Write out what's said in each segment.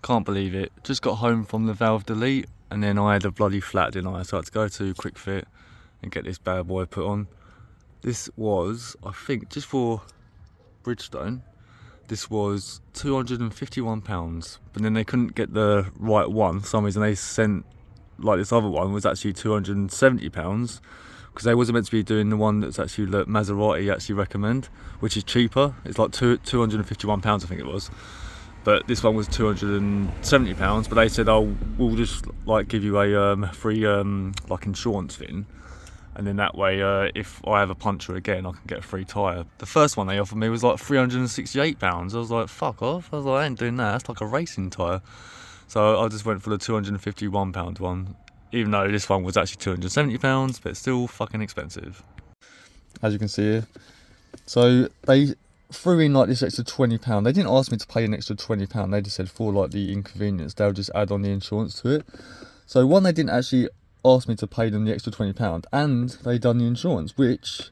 Can't believe it. Just got home from the valve delete and then I had a bloody flat, didn't I? So I had to go to Quick Fit and get this bad boy put on. This was, I think, just for Bridgestone, this was £251, but then they couldn't get the right one. For some reason they sent, like this other one was actually £270, because they wasn't meant to be doing the one that's actually that Maserati actually recommend, which is cheaper. It's like £251, I think it was. But this one was £270, but they said, oh, we'll just like give you a free like insurance thing. And then that way, if I have a puncture again, I can get a free tyre. The first one they offered me was like £368. I was like, fuck off. I was like, I ain't doing that. That's like a racing tyre. So I just went for the £251 one, even though this one was actually £270, but it's still fucking expensive. As you can see here. So they threw in like this extra £20. They didn't ask me to pay an extra £20. They just said for like the inconvenience, they'll just add on the insurance to it. So one, they didn't actually asked me to pay them the extra £20, and they done the insurance, which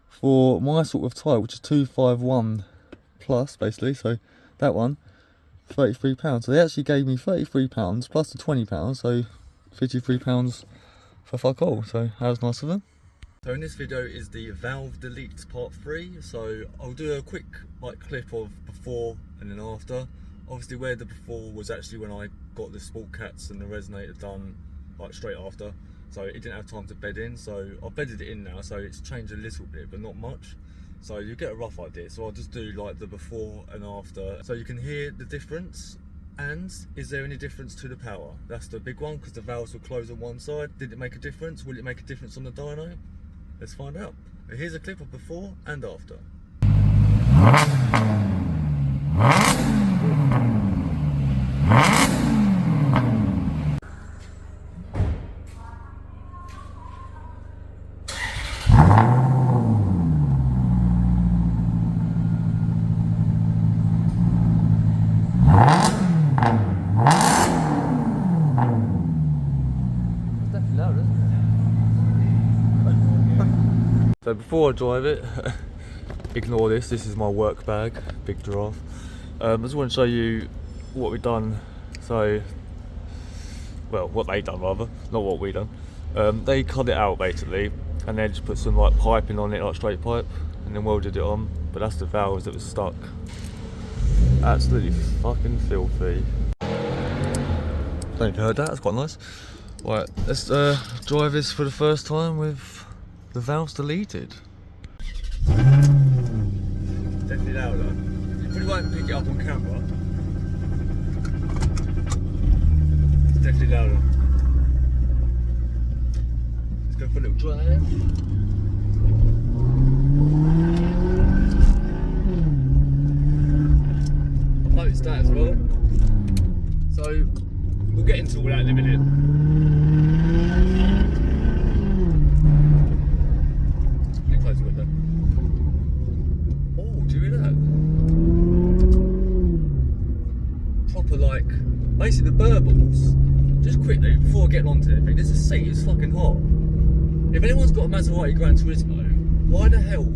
for my sort of tyre, which is 251 plus basically, so that one, £33. So they actually gave me £33 plus the £20, so £53 for fuck all. So that was nice of them. So in this video is the valve delete part 3. So I'll do a quick like clip of before and then after. Obviously where the before was actually when I got the sport cats and the resonator done like straight after, so it didn't have time to bed in, so I've bedded it in now, so it's changed a little bit but not much, so you get a rough idea. So I'll just do like the before and after so you can hear the difference. And is there any difference to the power? That's the big one, because the valves will close on one side. Did it make a difference? Will it make a difference on the dyno? Let's find out. Here's a clip of before and after. So before I drive it, ignore this, this is my work bag, big giraffe. I just want to show you what we've done. So, well, what they done rather, not what we done. They cut it out basically, and then just put some like piping on it, like straight pipe, and then welded it on. But that's the valves that was stuck. Absolutely fucking filthy. Don't know if you heard that, that's quite nice. Right, let's drive this for the first time with the valves deleted. Definitely louder. You probably won't pick it up on camera. It's definitely louder. Let's go for a little drive. I've noticed that as well. So we'll get into all that in a minute. Close the window. Oh, do you hear that? Proper like, basically the burbles. Just quickly, before getting onto anything, this seat is fucking hot. If anyone's got a Maserati GranTurismo, why the hell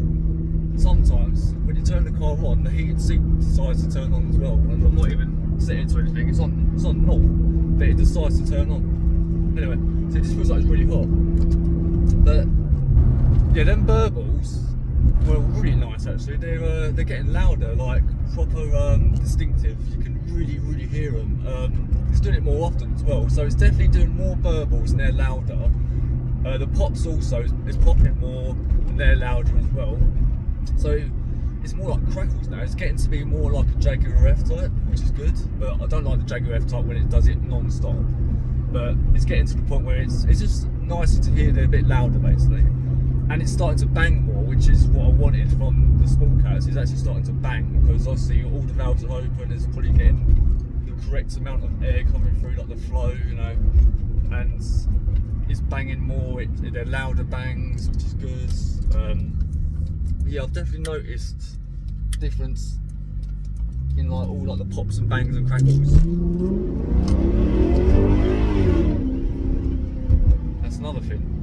sometimes when you turn the car on, the heated seat decides to turn on as well? And I'm not even sitting to anything, it's on null, but it decides to turn on. Anyway, so it just feels like it's really hot. But yeah, them burbles were really nice actually. They're getting louder, like proper distinctive. You can really hear them. It's doing it more often as well, so it's definitely doing more burbles and they're louder. The pops also is popping more and they're louder as well. So it's more like crackles now. It's getting to be more like a Jaguar F type, which is good. But I don't like the Jaguar F type when it does it non-stop. But it's getting to the point where it's just nicer to hear. They're a bit louder basically. And it's starting to bang more, which is what I wanted from the Sport Cats. It's actually starting to bang because obviously all the valves are open. It's probably getting the correct amount of air coming through, like the flow, you know. And it's banging more. They're louder bangs, which is good. Yeah, I've definitely noticed difference in like all like the pops and bangs and crackles. That's another thing.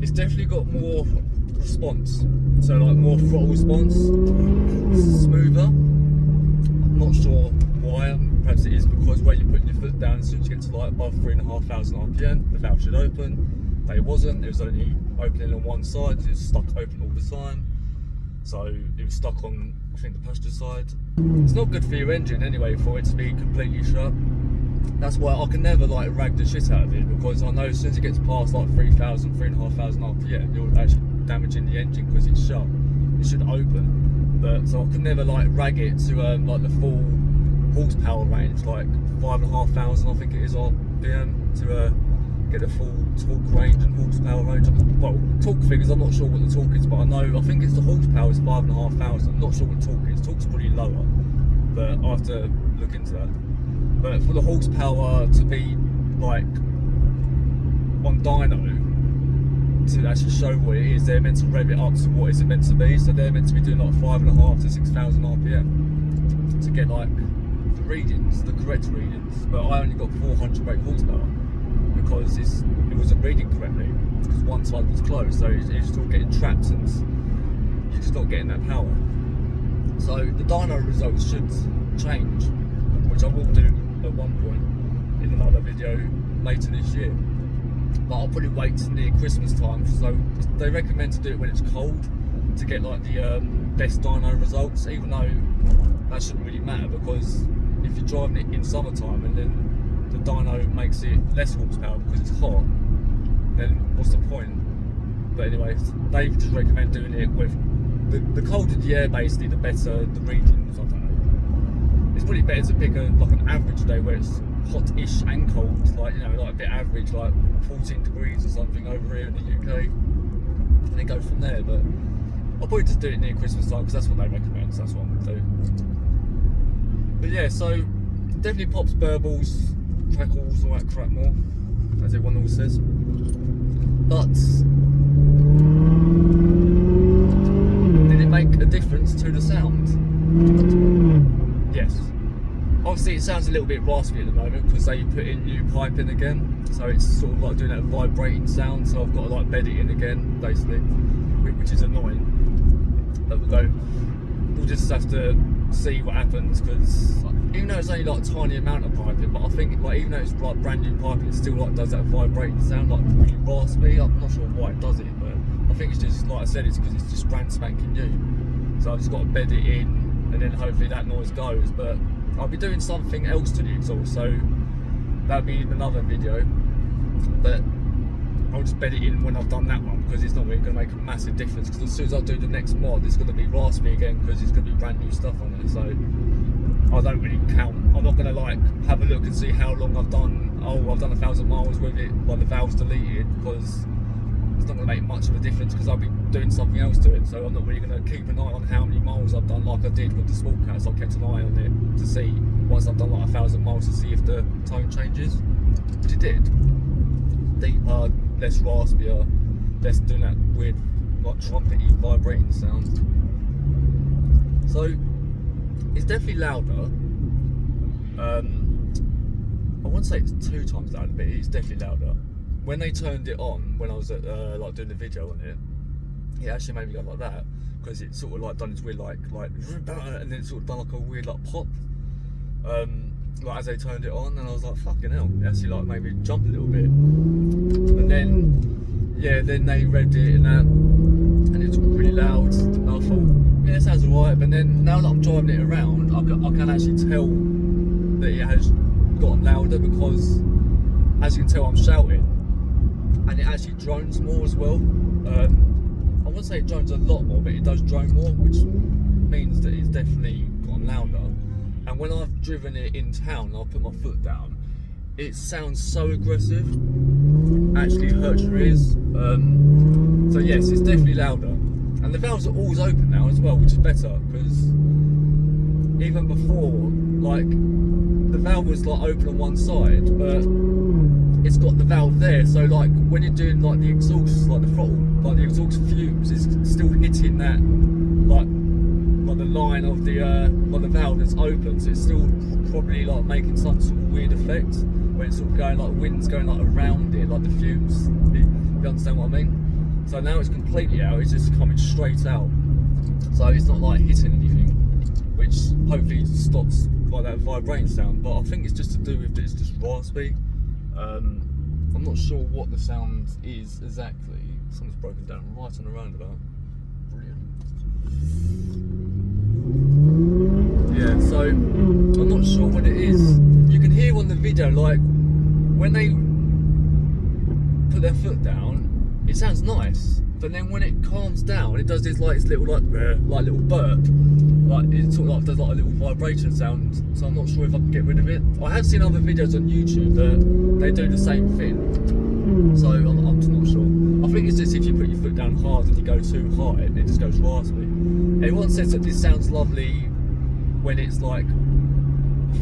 It's definitely got more response, so like more throttle response, smoother. I'm not sure why. Perhaps it is because where you're putting your foot down, as soon as you get to like above 3,500 RPM, the valve should open. But it wasn't. It was only opening on one side. It was stuck open all the time. So it was stuck on, I think, the passenger side. It's not good for your engine anyway for it to be completely shut. That's why I can never like rag the shit out of it, because I know as soon as it gets past like 3,000, 3,500 RPM, you're actually damaging the engine because it's shut. It should open, but so I can never like rag it to like the full horsepower range, like 5,500 I think it is RPM, to get a full torque range and horsepower range. Well, torque figures, I'm not sure what the torque is, but I think it's the horsepower is 5,500. I'm not sure what torque is. Torque's pretty lower, but I have to look into that. But for the horsepower to be like on dyno, to actually show what it is, they're meant to rev it up to what it's meant to be. So they're meant to be doing like 5,500 to 6,000 RPM to get like the readings, the correct readings. But I only got 400 brake horsepower because it wasn't reading correctly, because one side was closed, so you're still getting trapped and you're just not getting that power. So the dyno results should change, which I will do at one point in another video later this year. But I'll probably wait till near Christmas time, so they recommend to do it when it's cold to get like the best dyno results, even though that shouldn't really matter, because if you're driving it in summertime and then the dyno makes it less horsepower because it's hot, then what's the point? But anyway, they just recommend doing it with the colder the air, basically, the better the readings. I don't know. It's probably better to pick like an average day where it's hot-ish and cold, like, you know, like a bit average, like 14 degrees or something over here in the UK, and then go from there. But I'll probably just do it near Christmas time because that's what they recommend, so that's what I'm going to do. But yeah, so definitely pops, burbles, crackles, all that crap more, as everyone always says. But did it make a difference to the sound? Yes. Obviously it sounds a little bit raspy at the moment because they put in new piping again, so it's sort of like doing that vibrating sound, so I've got to like bed it in again basically, which is annoying. But we'll just have to see what happens, because even though it's only like a tiny amount of piping, but I think like even though it's like brand new piping, it still like does that vibrating sound, like really raspy. I'm not sure why it does it, but I think it's just, like I said, it's because it's just brand spanking new, so I've just got to bed it in and then hopefully that noise goes. But I'll be doing something else to the exhaust, so that'll be another video, but I'll just bed it in when I've done that one, because it's not really going to make a massive difference, because as soon as I do the next mod, it's going to be raspy again because it's going to be brand new stuff on it, so I don't really count. I'm not going to like have a look and see how long I've done. Oh, I've done 1,000 miles with it while the valve's deleted, because it's not going to make much of a difference because I'll be doing something else to it. So I'm not really going to keep an eye on how many miles I've done like I did with the Sport Cat. So I kept an eye on it to see once I've done like 1,000 miles to see if the tone changes, which it did. Deeper, less raspier, less doing that weird like trumpety vibrating sound. So it's definitely louder. I wouldn't say it's 2 times louder, but it's definitely louder. When they turned it on, when I was at, like doing the video on it, it actually made me go like that, because it sort of like done this weird like and then it sort of done like a weird like pop, like as they turned it on, and I was like, fucking hell, it actually like made me jump a little bit. And then yeah, then they revved it and that, and it's really loud, and I thought, yeah, it sounds alright. But then now that I'm driving it around, I can actually tell that it has gotten louder, because as you can tell I'm shouting, and it actually drones more as well. I wouldn't say it drones a lot more, but it does drone more, which means that it's definitely gotten louder. And when I've driven it in town and I've put my foot down, it sounds so aggressive, actually hurts your ears. So yes, it's definitely louder. And the valves are always open now as well, which is better, because even before, like, the valve was like open on one side, but it's got the valve there, so like when you're doing like the exhaust, like the throttle, like the exhaust fumes, it's still hitting that like the line of the valve that's open, so it's still probably like making some sort of weird effect when it's sort of going like wind's going like around it, like the fumes. If you understand what I mean? So now it's completely out, it's just coming straight out, so it's not like hitting anything, which hopefully stops like that vibrating sound, but I think it's just to do with it's just raspy. I'm not sure what the sound is exactly. Something's broken down right on the roundabout. Brilliant. Yeah, so I'm not sure what it is. You can hear on the video, like when they put their foot down, it sounds nice, but then when it calms down, it does this like little little burp, like it sort of like does like a little vibration sound. So I'm not sure if I can get rid of it. I have seen other videos on YouTube that they do the same thing, so I'm just not sure. I think it's just if you put your foot down hard and you go too high, it just goes raspy. Everyone says that this sounds lovely when it's like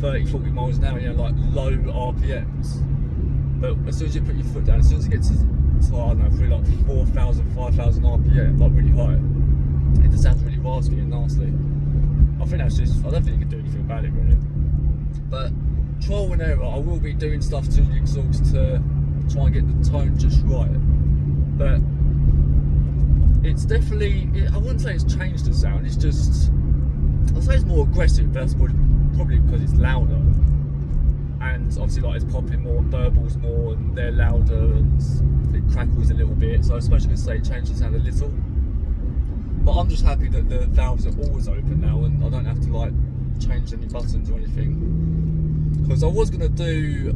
30-40 miles an hour, you know, like low RPMs. But as soon as you put your foot down, as soon as it gets to like, I don't know, probably like 4,000, 5,000 RPM, like really high, it just sounds really raspy and nasty. I think that's just, I don't think you can do anything about it really. But trial and error, I will be doing stuff to the exhaust to try and get the tone just right. But it's definitely, I wouldn't say it's changed the sound, it's just, I'd say it's more aggressive, but that's probably because it's louder. And obviously like it's popping more and burbles more and they're louder and it crackles a little bit, so I suppose you could say it changed the sound a little. But I'm just happy that the valves are always open now and I don't have to like change any buttons or anything. Because I was going to do,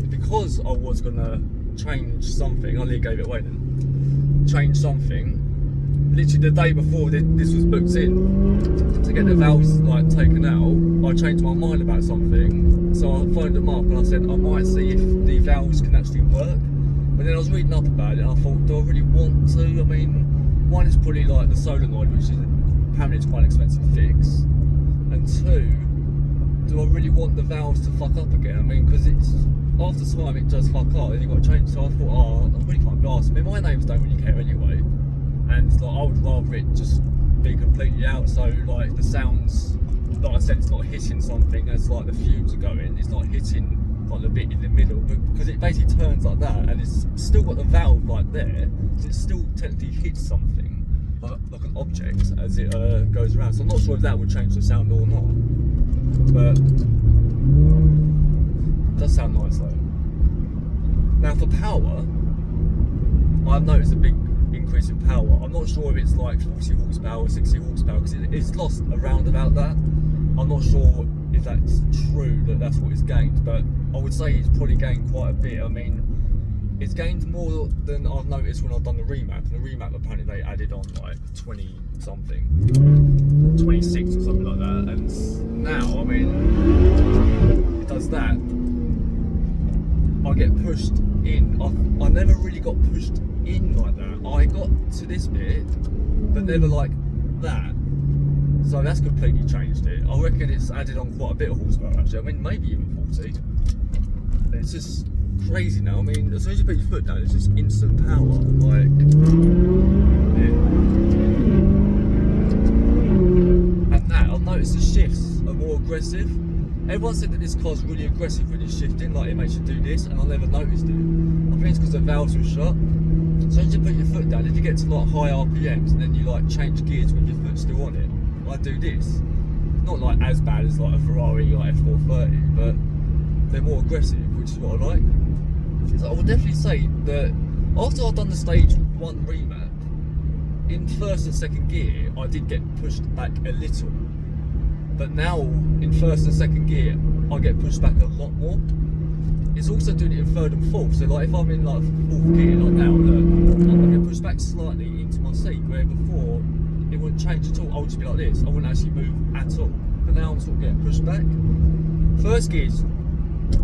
because I was going to change something, I nearly gave it away then, change something, literally the day before this was booked in, to get the valves like taken out, I changed my mind about something, so I phoned them up and I said I might see if the valves can actually work. But then I was reading up about it and I thought, do I really want to? I mean, one is probably like the solenoid, which is apparently it's quite an expensive fix, and two, do I really want the valves to fuck up again? I mean, because it's after time it does fuck up and you've got to change. So I thought, oh, I really can't be asked. I mean, my neighbours don't really care anyway, and like, I would rather it just be completely out, so like the sounds, like I said, it's not hitting something as like the fumes are going, it's not hitting like the bit in the middle, but because it basically turns like that and it's still got the valve like there, so it still technically hits something like an object as it goes around. So I'm not sure if that would change the sound or not, but it does sound nice though. Now for power, I've noticed a big increase in power. I'm not sure if it's like 40 horsepower or 60 horsepower because it's lost around about that. I'm not sure if that's true that that's what it's gained, but I would say it's probably gained quite a bit. I mean, it's gained more than I've noticed when I've done the remap. And the remap apparently they added on like 20 something, 26 or something like that. And now, I mean, it does that. I get pushed in. I never really got pushed in like that. I got to this bit, but never like that. So that's completely changed it. I reckon it's added on quite a bit of horsepower actually. I mean, maybe even 40. It's just crazy now. I mean, as soon as you put your foot down, it's just instant power. Like, yeah. And now I've noticed the shifts are more aggressive. Everyone said that this car's really aggressive when it's shifting, like it makes you do this, and I never noticed it. I think it's because the valves were shut. So as you put your foot down, if you get to like high RPMs and then you like change gears with your foot still on it, I do this. Not like as bad as like a Ferrari like F430, but they're more aggressive, which is what I like. So I would definitely say that after I've done the stage 1 remap, in first and second gear, I did get pushed back a little. But now in first and second gear, I get pushed back a lot more. It's also doing it in third and fourth. So like if I'm in like fourth gear, like now, look, I'm gonna get pushed back slightly into my seat, where before it wouldn't change at all. I would just be like this. I wouldn't actually move at all. But now I'm sort of getting pushed back. First gear's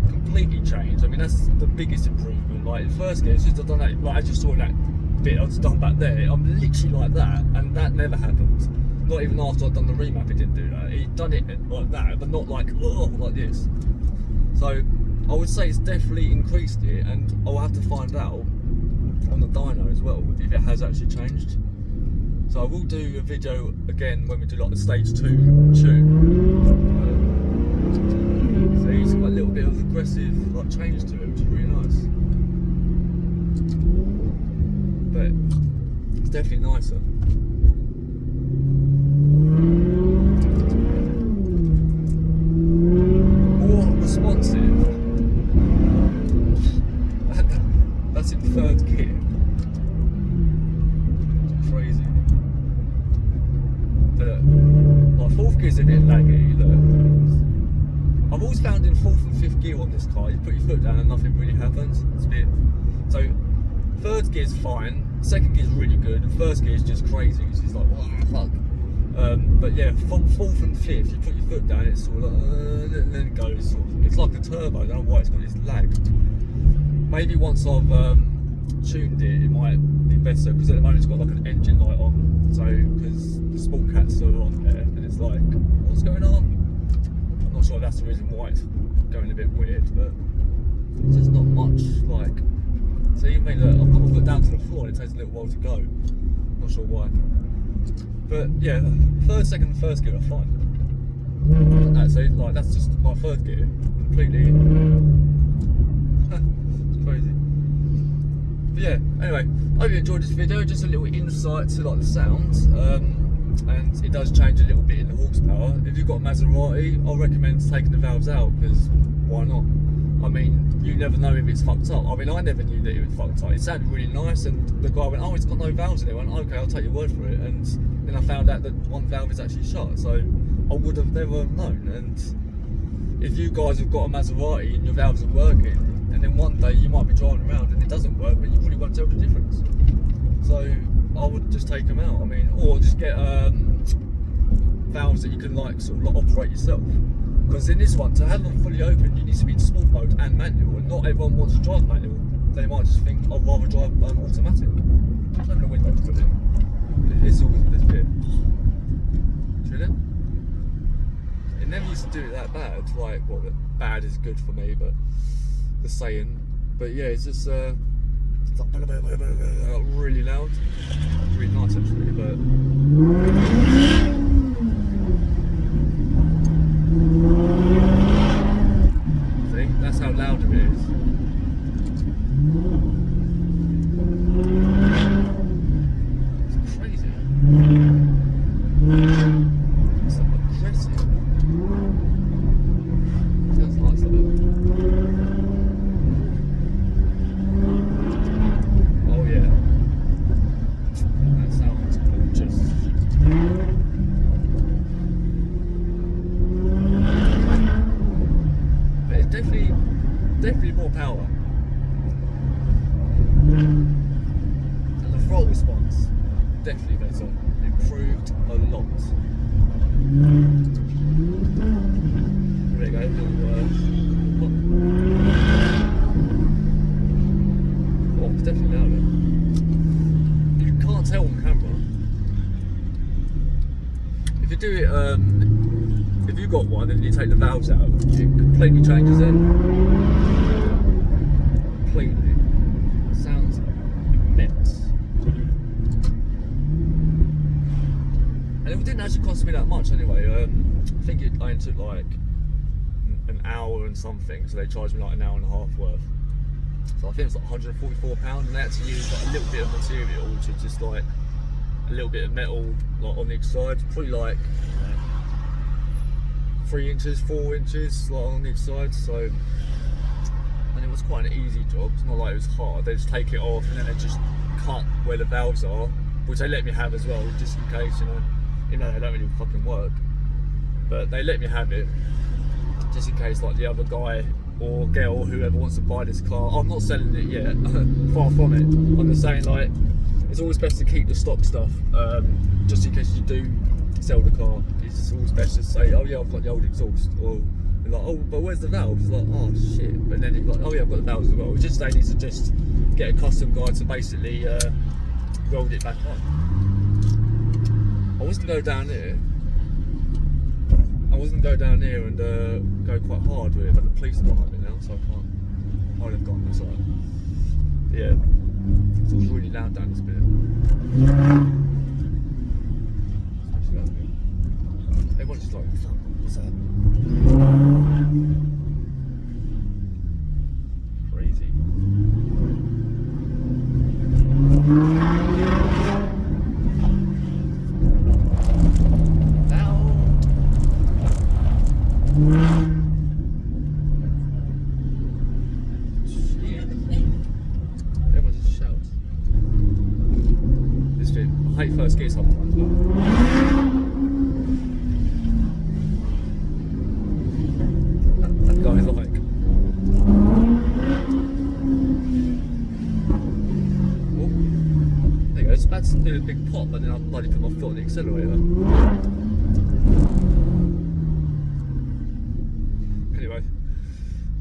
completely changed. I mean, that's the biggest improvement. Like in first gear, since I've done that, like I just saw that bit I was done back there, I'm literally like that, and that never happened. Not even after I'd done the remap, it didn't do that. He'd done it like that, but not like, oh, like this. So I would say it's definitely increased it, and I'll have to find out on the dyno as well if it has actually changed. So I will do a video again when we do like the stage 2 tune. See, it's got a little bit of aggressive like change to it, which is really nice. But it's definitely nicer. I've always found in 4th and 5th gear on this car, you put your foot down and nothing really happens. It's a bit. So 3rd gear's fine, 2nd gear's really good, and 1st gear's just crazy. It's just like, what the fuck? But yeah, from 4th and 5th, you put your foot down, it's sort of like, and then it goes. It's like a turbo. I don't know why it's got this lag. Maybe once I've tuned it, it might be better, because at the moment it's got like an engine light on. So because the sport cats are on there, and it's like, what's going on? I'm not sure if that's the reason why it's going a bit weird, but it's just not much like. So you mean that I've got my foot down to the floor and it takes a little while to go. Not sure why. But yeah, 3rd, 2nd, and 1st gear are fine. So like that's just my 3rd gear completely. It's crazy. But yeah, anyway, I hope you enjoyed this video. Just a little insight to like the sounds, and it does change a little bit in the horsepower. If you've got a Maserati, I recommend taking the valves out, because why not? I mean, you never know if it's fucked up. I mean, I never knew that it was fucked up. It sounded really nice, and the guy went, "Oh, it's got no valves in it." I went, "Okay, I'll take your word for it." And then I found out that one valve is actually shut, so I would have never known. And if you guys have got a Maserati and your valves are working, and then one day you might be driving around and it doesn't work, but you probably won't tell the difference. So I would just take them out. I mean, or just get valves that you can like sort of like operate yourself. Because in this one, to have them fully open, you need to be in sport mode and manual, and not everyone wants to drive manual. They might just think, I'd rather drive automatic. Open the window to put it in. It's always this bit. See that? It never used to do it that bad. Like, well, bad is good for me, but the saying. But yeah, it's just it's like really loud. It's really nice actually, but. See, that's how loud it is. It's crazy. It's so aggressive. Sounds like something. Oh yeah. That sounds gorgeous. Definitely more power, and the throttle response definitely better, improved a lot. There you go, oh, it's definitely louder. You can't tell on camera. If you do it, if you got one and you take the valves out, it completely changes it. Completely. It sounds immense. And it didn't actually cost me that much anyway. I think it only took like an hour and something, so they charged me like an hour and a half worth. So I think it's like £144, and they had to use like a little bit of material, which is just like a little bit of metal like on each side, probably like 3 inches, 4 inches like on each side. So, and it was quite an easy job. It's not like it was hard. They just take it off and then they just cut where the valves are, which they let me have as well, just in case, you know they don't really fucking work, but they let me have it just in case like the other guy or girl, whoever wants to buy this car. I'm not selling it yet, far from it. I'm just saying, like, it's always best to keep the stock stuff, just in case you do sell the car. It's always best to say, oh yeah, I've got the old exhaust, or you're like, oh, but where's the valves? It's like, oh shit, but then you're like, oh yeah, I've got the valves as well. It's just they need to just get a custom guy to basically weld it back on. I was gonna go down here. I was gonna go down here and go quite hard with it, but the police are behind me now, so I can't. I would have gone this side. Yeah, it's all really loud down this bit. Everyone's just like, fuck, what's that? Crazy. Everyone just shouts. This bit, I hate first gear sometimes, but pop, but then I bloody put my foot on the accelerator. Anyway,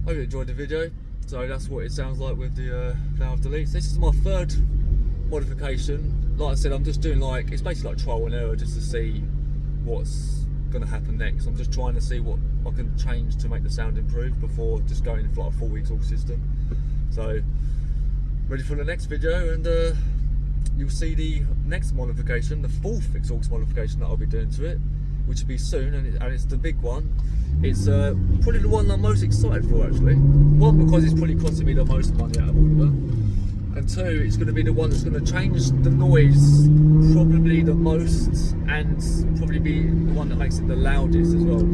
hope you enjoyed the video. So that's what it sounds like with the valve deletes. This is my third modification. Like I said, I'm just doing like, it's basically like trial and error just to see what's going to happen next. I'm just trying to see what I can change to make the sound improve before just going for like a full exhaust system. So ready for the next video, and you'll see the next modification, the fourth exhaust modification that I'll be doing to it, which will be soon, and it's the big one. It's probably the one I'm most excited for, actually. One, because it's probably costing me the most money out of all of them, and two, it's going to be the one that's going to change the noise probably the most, and probably be the one that makes it the loudest as well.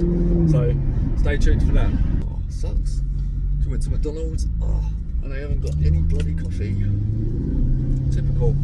So stay tuned for that. Oh, sucks. Just went to McDonald's, and I haven't got any bloody coffee. Typical.